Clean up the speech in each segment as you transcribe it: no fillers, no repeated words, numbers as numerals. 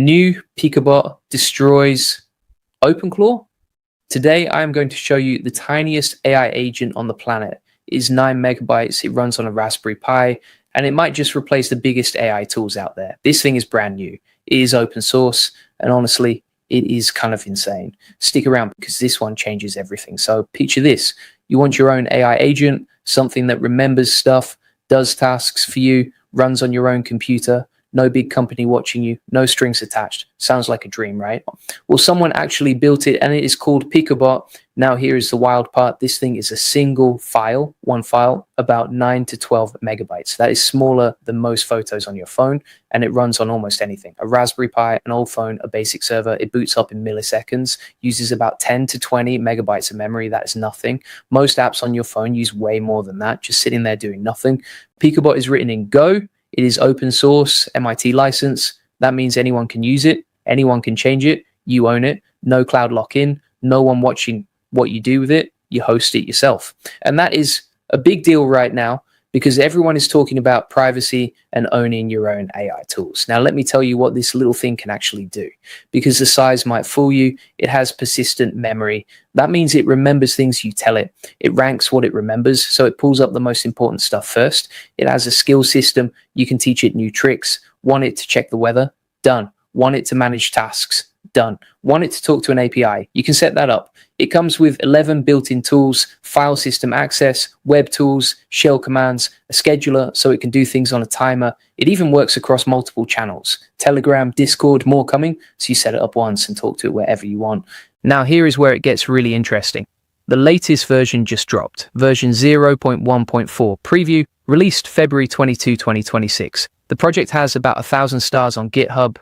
New Picobot destroys OpenClaw. Today, I am going to show you the tiniest AI agent on the planet. It is 9 megabytes, it runs on a Raspberry Pi, and it might just replace the biggest AI tools out there. This thing is brand new. It is open source, and honestly, it is kind of insane. Stick around because this one changes everything. So picture this. You want your own AI agent, something that remembers stuff, does tasks for you, runs on your own computer, no big company watching you, no strings attached. Sounds like a dream, right? Well, someone actually built it and it is called Picobot. Now here is the wild part. This thing is a single file, one file, about 9 to 12 megabytes. That is smaller than most photos on your phone, and it runs on almost anything. A Raspberry Pi, an old phone, a basic server. It boots up in milliseconds, uses about 10 to 20 megabytes of memory. That is nothing. Most apps on your phone use way more than that, just sitting there doing nothing. Picobot is written in Go. It is open source, MIT license. That means anyone can use it. Anyone can change it. You own it. No cloud lock-in. No one watching what you do with it. You host it yourself. And that is a big deal right now because everyone is talking about privacy and owning your own AI tools. Now, let me tell you what this little thing can actually do. Because the size might fool you, it has persistent memory. That means it remembers things you tell it. It ranks what it remembers, so it pulls up the most important stuff first. It has a skill system. You can teach it new tricks. Want it to check the weather? Done. Want it to manage tasks? Done. Want it to talk to an API? You can set that up. It comes with 11 built-in tools, file system access, web tools, shell commands, a scheduler so it can do things on a timer. It even works across multiple channels. Telegram, Discord, more coming. So you set it up once and talk to it wherever you want. Now here is where it gets really interesting. The latest version just dropped. Version 0.1.4 preview, released February 22, 2026. The project has about 1,000 stars on GitHub.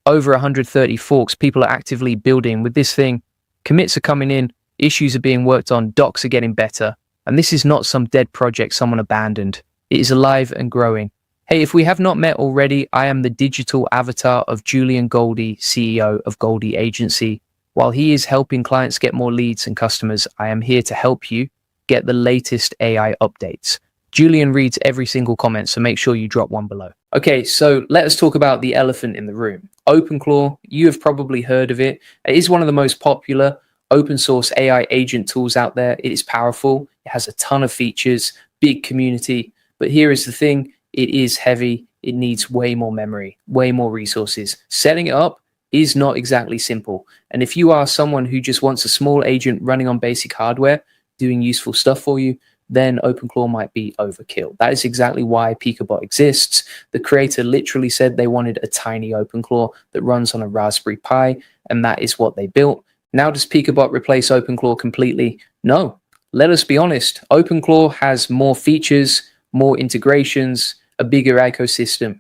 Over 130 forks people are actively building with this thing. Commits are coming in, issues are being worked on, docs are getting better. And this is not some dead project someone abandoned. It is alive and growing. Hey, if we have not met already, I am the digital avatar of Julian Goldie, CEO of Goldie Agency. While he is helping clients get more leads and customers, I am here to help you get the latest AI updates. Julian reads every single comment, so make sure you drop one below. Okay, so let us talk about the elephant in the room. OpenClaw, you have probably heard of it. It is one of the most popular open source AI agent tools out there. It is powerful. It has a ton of features, big community. But here is the thing. It is heavy. It needs way more memory, way more resources. Setting it up is not exactly simple. And if you are someone who just wants a small agent running on basic hardware, doing useful stuff for you, then OpenClaw might be overkill. That is exactly why Picobot exists. The creator literally said they wanted a tiny OpenClaw that runs on a Raspberry Pi, and that is what they built. Now, does Picobot replace OpenClaw completely? No. Let us be honest. OpenClaw has more features, more integrations, a bigger ecosystem.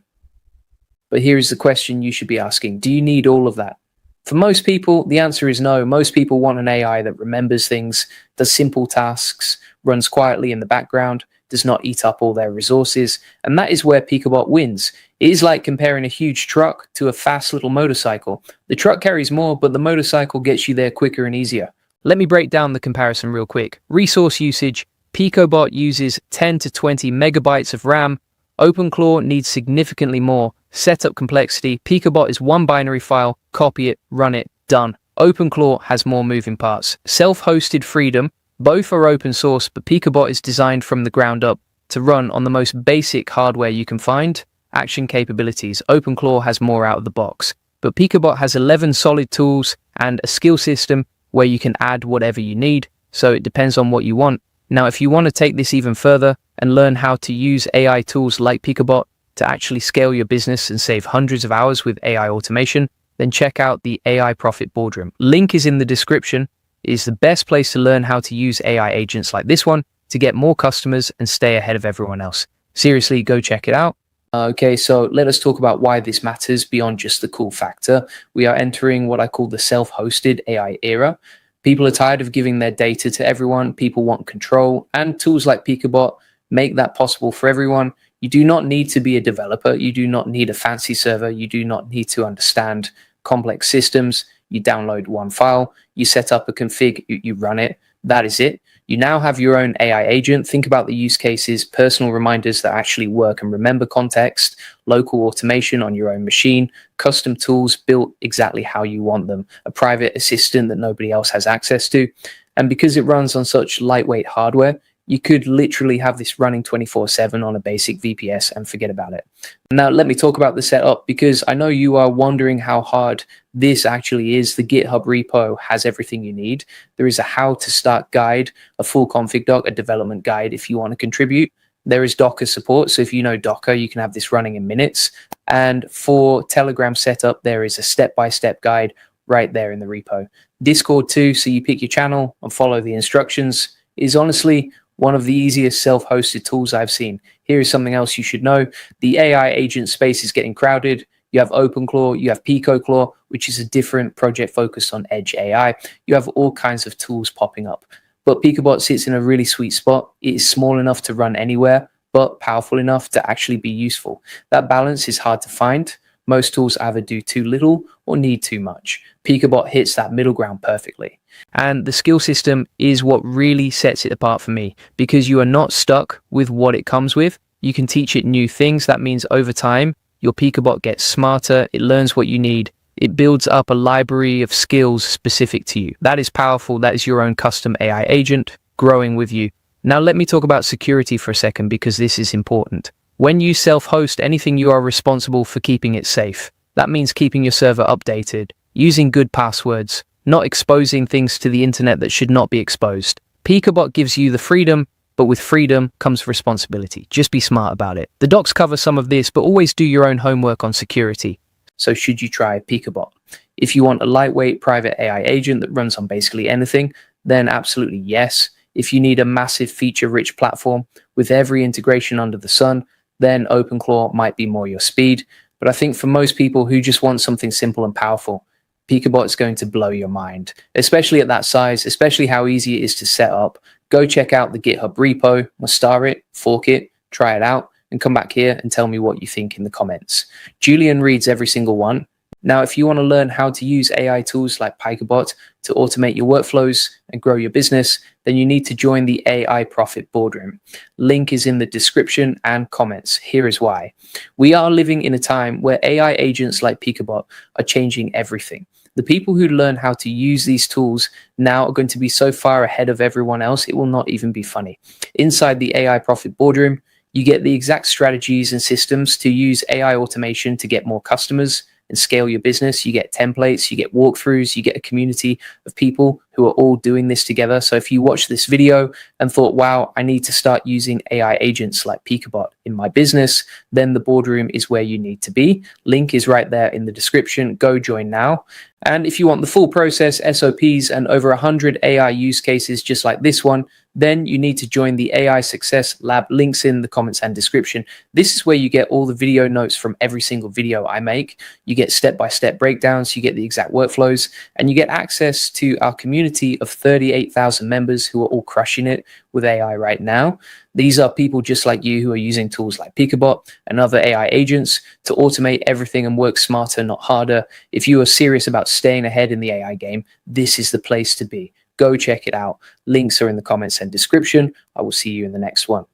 But here is the question you should be asking. Do you need all of that? For most people, the answer is no. Most people want an AI that remembers things, does simple tasks, runs quietly in the background, does not eat up all their resources, and that is where Picobot wins. It is like comparing a huge truck to a fast little motorcycle. The truck carries more, but the motorcycle gets you there quicker and easier. Let me break down the comparison real quick. Resource usage, Picobot uses 10 to 20 megabytes of RAM. OpenClaw needs significantly more. Setup complexity, Picobot is one binary file, copy it, run it, done. OpenClaw has more moving parts. Self-hosted freedom, both are open source, but Picobot is designed from the ground up to run on the most basic hardware you can find. Action capabilities, OpenClaw has more out of the box, but Picobot has 11 solid tools and a skill system where you can add whatever you need, so it depends on what you want. Now, if you want to take this even further and learn how to use AI tools like Picobot to actually scale your business and save hundreds of hours with AI automation, then check out the AI Profit Boardroom. Link is in the description. It is the best place to learn how to use AI agents like this one to get more customers and stay ahead of everyone else. Seriously, go check it out. Okay, so let us talk about why this matters beyond just the cool factor. We are entering what I call the self-hosted AI era. People are tired of giving their data to everyone. People want control, and tools like Picobot make that possible for everyone. You do not need to be a developer. You do not need a fancy server. You do not need to understand complex systems. You download one file, you set up a config, you run it. That is it. You now have your own AI agent. Think about the use cases, personal reminders that actually work and remember context, local automation on your own machine, custom tools built exactly how you want them, a private assistant that nobody else has access to. And because it runs on such lightweight hardware, you could literally have this running 24/7 on a basic VPS and forget about it. Now, let me talk about the setup, because I know you are wondering how hard this actually is. The GitHub repo has everything you need. There is a how to start guide, a full config doc, a development guide if you want to contribute. There is Docker support. So if you know Docker, you can have this running in minutes. And for Telegram setup, there is a step-by-step guide right there in the repo. Discord too, so you pick your channel and follow the instructions, is honestly one of the easiest self-hosted tools I've seen. Here is something else you should know. The AI agent space is getting crowded. You have OpenClaw, you have Picoclaw, which is a different project focused on edge AI. You have all kinds of tools popping up. But Picobot sits in a really sweet spot. It is small enough to run anywhere, but powerful enough to actually be useful. That balance is hard to find. Most tools either do too little or need too much. Picobot hits that middle ground perfectly. And the skill system is what really sets it apart for me, because you are not stuck with what it comes with. You can teach it new things. That means over time, your Picobot gets smarter. It learns what you need. It builds up a library of skills specific to you. That is powerful. That is your own custom AI agent growing with you. Now, let me talk about security for a second, because this is important. When you self-host anything, you are responsible for keeping it safe. That means keeping your server updated, using good passwords, not exposing things to the internet that should not be exposed. Picobot gives you the freedom, but with freedom comes responsibility. Just be smart about it. The docs cover some of this, but always do your own homework on security. So should you try Picobot? If you want a lightweight private AI agent that runs on basically anything, then absolutely yes. If you need a massive feature-rich platform with every integration under the sun, then OpenClaw might be more your speed. But I think for most people who just want something simple and powerful, Picobot is going to blow your mind, especially at that size, especially how easy it is to set up. Go check out the GitHub repo, star it, fork it, try it out, and come back here and tell me what you think in the comments. Julian reads every single one. Now, if you want to learn how to use AI tools like Picobot to automate your workflows and grow your business, then you need to join the AI Profit Boardroom. Link is in the description and comments. Here is why. We are living in a time where AI agents like Picobot are changing everything. The people who learn how to use these tools now are going to be so far ahead of everyone else, it will not even be funny. Inside the AI Profit Boardroom, you get the exact strategies and systems to use AI automation to get more customers and scale your business. You get templates, you get walkthroughs, you get a community of people who are all doing this together. So if you watch this video and thought, wow, I need to start using AI agents like Picobot in my business, then the boardroom is where you need to be. Link is right there in the description. Go join now. And if you want the full process, SOPs, and over 100 AI use cases just like this one, then you need to join the AI Success Lab. Links in the comments and description. This is where you get all the video notes from every single video I make. You get step-by-step breakdowns, you get the exact workflows, and you get access to our community of 38,000 members who are all crushing it with AI right now. These are people just like you who are using tools like Picobot and other AI agents to automate everything and work smarter, not harder. If you are serious about staying ahead in the AI game, this is the place to be. Go check it out. Links are in the comments and description. I will see you in the next one.